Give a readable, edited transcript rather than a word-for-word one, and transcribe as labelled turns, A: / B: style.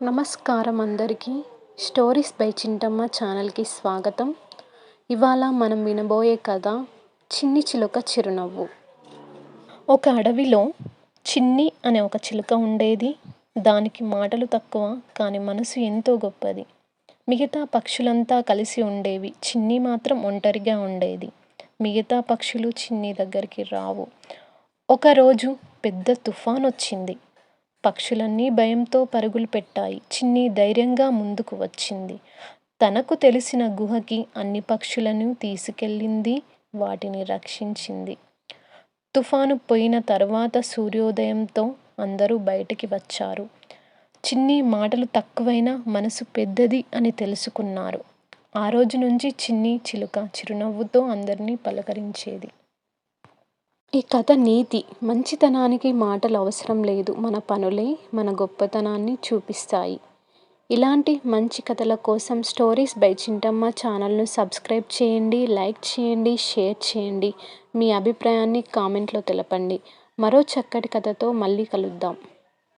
A: నమస్కారం అందరికీ. Stories by చింటమ్మ ఛానల్కి స్వాగతం. ఇవాళ మనం వినబోయే కథ చిన్ని చిలుక చిరునవ్వు. ఒక అడవిలో చిన్ని అనే ఒక చిలుక ఉండేది. దానికి మాటలు తక్కువ, కానీ మనసు ఎంతో గొప్పది. మిగతా పక్షులంతా కలిసి ఉండేవి, చిన్ని మాత్రం ఒంటరిగా ఉండేది. మిగతా పక్షులు చిన్ని దగ్గరికి రావు. ఒకరోజు పెద్ద తుఫాన్ వచ్చింది. పక్షులన్నీ భయంతో పరుగులు పెట్టాయి. చిన్ని ధైర్యంగా ముందుకు వచ్చింది. తనకు తెలిసిన గుహకి అన్ని పక్షులను తీసుకెళ్ళింది, వాటిని రక్షించింది. తుఫాను పోయిన తర్వాత సూర్యోదయంతో అందరూ బయటికి వచ్చారు. చిన్ని మాటలు తక్కువైనా మనసు పెద్దది అని తెలుసుకున్నారు. ఆ రోజు నుంచి చిన్ని చిలుక చిరునవ్వుతో అందరినీ పలకరించేది. ఈ కథ నీతి: మంచితనానికి మాటలు అవసరం లేదు, మన పనులే మన గొప్పతనాన్ని చూపిస్తాయి. ఇలాంటి మంచి కథల కోసం స్టోరీస్ బై చింటమ్మ ఛానల్ను సబ్స్క్రైబ్ చేయండి, లైక్ చేయండి, షేర్ చేయండి. మీ అభిప్రాయాన్ని కామెంట్లో తెలపండి. మరో చక్కటి కథతో మళ్ళీ కలుద్దాం.